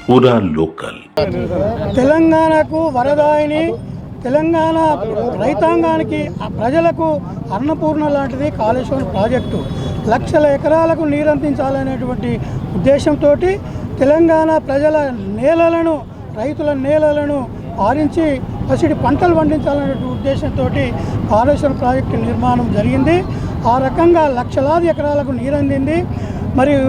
పూరా లోకల్. తెలంగాణకు వరదాయిని, తెలంగాణ రైతాంగానికి ప్రజలకు అన్నపూర్ణ లాంటిది కాళేశ్వరం ప్రాజెక్టు. లక్షల ఎకరాలకు నీరందించాలనేటువంటి ఉద్దేశంతో తెలంగాణ ప్రజల నేలలను, రైతుల నేలలను ఆరించి పసిడి పంటలు పండించాలనే ఉద్దేశంతో కాళేశ్వరం ప్రాజెక్టు నిర్మాణం జరిగింది. ఆ రకంగా లక్షలాది ఎకరాలకు నీరందింది. మరియు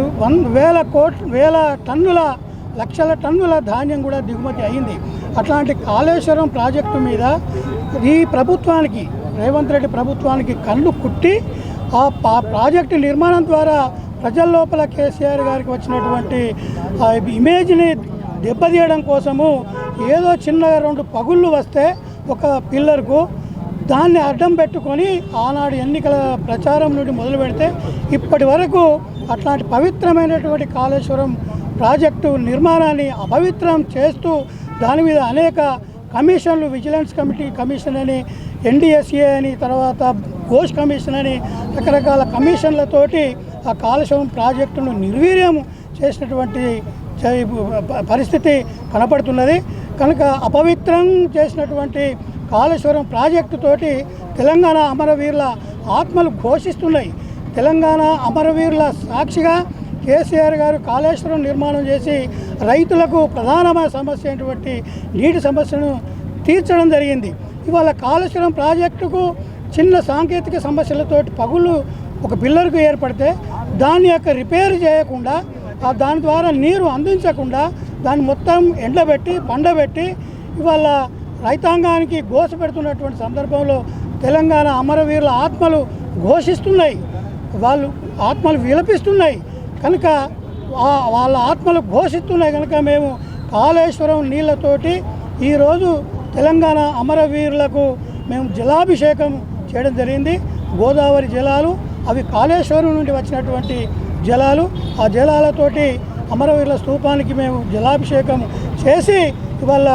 లక్షల టన్నుల ధాన్యం కూడా దిగుమతి అయింది. అట్లాంటి కాళేశ్వరం ప్రాజెక్టు మీద ఈ ప్రభుత్వానికి, రేవంత్ రెడ్డి ప్రభుత్వానికి కళ్ళు కుట్టి ఆ ప్రాజెక్టు నిర్మాణం ద్వారా ప్రజల లోపల కేసీఆర్ గారికి వచ్చినటువంటి ఇమేజ్ని దెబ్బతీయడం కోసము ఏదో చిన్నగా 2 పగుళ్ళు వస్తే ఒక పిల్లర్కు దాన్ని అడ్డం పెట్టుకొని ఆనాడు ఎన్నికల ప్రచారం నుండి మొదలు పెడితే ఇప్పటి వరకు అట్లాంటి పవిత్రమైనటువంటి కాళేశ్వరం ప్రాజెక్టు నిర్మాణాన్ని అపవిత్రం చేస్తూ దాని మీద అనేక కమిషన్లు, విజిలెన్స్ కమిషన్ అని, NDSA అని, తర్వాత ఘోష్ కమిషన్ అని రకరకాల కమిషన్లతోటి ఆ కాళేశ్వరం ప్రాజెక్టును నిర్వీర్యం చేసినటువంటి పరిస్థితి కనపడుతున్నది. కనుక అపవిత్రం చేసినటువంటి కాళేశ్వరం ప్రాజెక్టు తోటి తెలంగాణ అమరవీరుల ఆత్మలు ఘోషిస్తున్నాయి. తెలంగాణ అమరవీరుల సాక్షిగా కేసీఆర్ గారు కాళేశ్వరం నిర్మాణం చేసి రైతులకు ప్రధానమైన సమస్య అయినటువంటి నీటి సమస్యను తీర్చడం జరిగింది. ఇవాళ కాళేశ్వరం ప్రాజెక్టుకు చిన్న సాంకేతిక సమస్యలతోటి పగుళ్ళు ఒక పిల్లర్కు ఏర్పడితే దాన్ని యొక్క రిపేర్ చేయకుండా, దాని ద్వారా నీరు అందించకుండా దాన్ని మొత్తం ఎండబెట్టి పండబెట్టి ఇవాళ రైతాంగానికి ఘోష పెడుతున్నటువంటి సందర్భంలో తెలంగాణ అమరవీరుల ఆత్మలు ఘోషిస్తున్నాయి, వాళ్ళు ఆత్మలు విలపిస్తున్నాయి. కనుక వాళ్ళ ఆత్మలు ఘోషిస్తున్నాయి. కనుక మేము కాళేశ్వరం నీళ్ళతోటి ఈరోజు తెలంగాణ అమరవీరులకు మేము జలాభిషేకం చేయడం జరిగింది. గోదావరి జలాలు అవి కాళేశ్వరం నుండి వచ్చినటువంటి జలాలు. ఆ జలాలతోటి అమరవీరుల స్తూపానికి మేము జలాభిషేకం చేసి ఇవాళ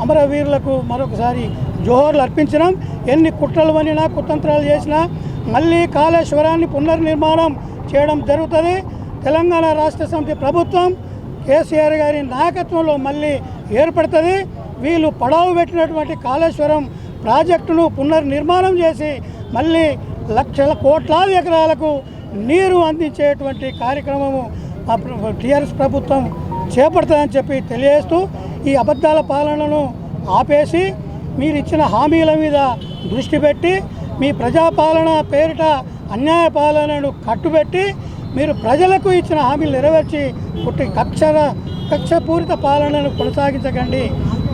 అమరవీరులకు మరొకసారి జోహర్లు అర్పించినాం. ఎన్ని కుట్రలు వనినా, కుతంత్రాలు చేసినా మళ్ళీ కాళేశ్వరాన్ని పునర్నిర్మాణం చేయడం జరుగుతుంది. తెలంగాణ రాష్ట్ర సమితి ప్రభుత్వం కేసీఆర్ గారి నాయకత్వంలో మళ్ళీ ఏర్పడుతుంది. వీళ్ళు పడవ పెట్టినటువంటి కాళేశ్వరం ప్రాజెక్టును పునర్నిర్మాణం చేసి మళ్ళీ కోట్లాది ఎకరాలకు నీరు అందించేటువంటి కార్యక్రమము టీఆర్ఎస్ ప్రభుత్వం చేపడుతుందని చెప్పి తెలియజేస్తూ ఈ అబద్ధాల పాలనను ఆపేసి మీరు ఇచ్చిన హామీల మీద దృష్టి పెట్టి మీ ప్రజాపాలన పేరిట అన్యాయ పాలనను కట్టుబెట్టి మీరు ప్రజలకు ఇచ్చిన హామీలు నెరవేర్చి కక్షపూరిత పాలనను కొనసాగించకండి.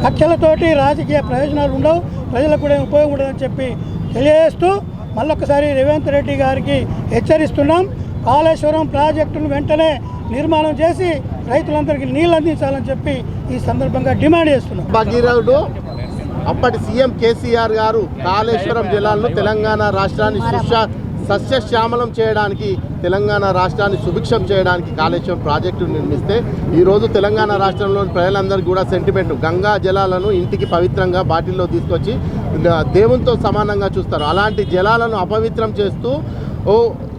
కక్షలతోటి రాజకీయ ప్రయోజనాలు ఉండవు, ప్రజలకు కూడా ఉపయోగం ఉండదని చెప్పి తెలియజేస్తూ మళ్ళొకసారి రేవంత్ రెడ్డి గారికి హెచ్చరిస్తున్నాం. కాళేశ్వరం ప్రాజెక్టును వెంటనే నిర్మాణం చేసి రైతులందరికీ నీళ్ళు అందించాలని చెప్పి ఈ సందర్భంగా డిమాండ్ చేస్తున్నాం. భగీరథుడు అప్పటి సీఎం కేసీఆర్ గారు కాళేశ్వరం జలాలను తెలంగాణ రాష్ట్రాన్ని సస్యశ్యామలం చేయడానికి, తెలంగాణ రాష్ట్రాన్ని సుభిక్షం చేయడానికి కాళేశ్వరం ప్రాజెక్టు నిర్మిస్తే ఈరోజు తెలంగాణ రాష్ట్రంలోని ప్రజలందరికీ కూడా సెంటిమెంట్, గంగా జలాలను ఇంటికి పవిత్రంగా బాటిల్లో తీసుకొచ్చి దేవునితో సమానంగా చూస్తారు. అలాంటి జలాలను అపవిత్రం చేస్తూ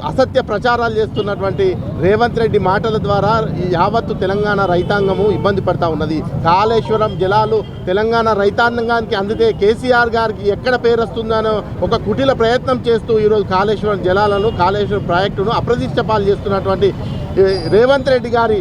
అసత్య ప్రచారాలు చేస్తున్నటువంటి రేవంత్ రెడ్డి మాటల ద్వారా యావత్తు తెలంగాణ రైతాంగము ఇబ్బంది పడతా ఉన్నది. కాళేశ్వరం జలాలు తెలంగాణ రైతాంగానికి అందితే కేసీఆర్ గారికి ఎక్కడ పేరు వస్తుందనో ఒక కుటిల ప్రయత్నం చేస్తూ ఈరోజు కాళేశ్వరం జలాలను, కాళేశ్వరం ప్రాజెక్టును అప్రతిష్ట పాలు చేస్తున్నటువంటి రేవంత్ రెడ్డి గారి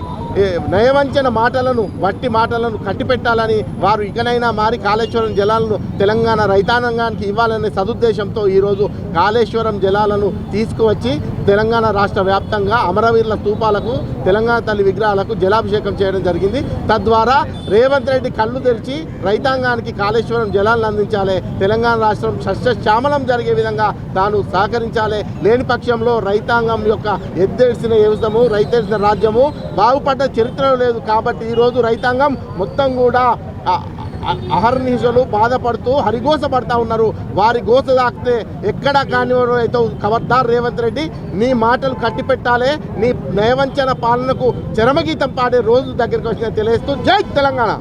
నయవంచన మాటలను, వట్టి మాటలను కట్టిపెట్టాలని వారు ఇకనైనా మారి కాళేశ్వరం జలాలను తెలంగాణ రైతాంగానికి ఇవ్వాలనే సదుద్దేశంతో ఈరోజు కాళేశ్వరం జలాలను తీసుకువచ్చి తెలంగాణ రాష్ట్ర వ్యాప్తంగా అమరవీరుల స్తూపాలకు, తెలంగాణ తల్లి విగ్రహాలకు జలాభిషేకం చేయడం జరిగింది. తద్వారా రేవంత్ రెడ్డి కళ్ళు తెరిచి రైతాంగానికి కాళేశ్వరం జలాలను అందించాలి, తెలంగాణ రాష్ట్రం సస్యశ్యామలం జరిగే విధంగా తాను సహకరించాలి. లేని పక్షంలో రైతాంగం యొక్క ఎద్దేసిన యువతము, రైతేసిన రాజ్యము బాగుపడ్డ చరిత్ర లేదు. కాబట్టి ఈరోజు రైతాంగం మొత్తం కూడా అహర్నిశలు బాధపడుతూ హరిగోస పడతా ఉన్నారు. వారి గోస దాకితే ఎక్కడా కానివారు అయితే ఖబర్దార్ రేవంత్ రెడ్డి, నీ మాటలు కట్టిపెట్టాలి, నీ నయవంచన పాలనకు చరమగీతం పాడే రోజు దగ్గరికి వచ్చిన తెలియజేస్తూ జై తెలంగాణ.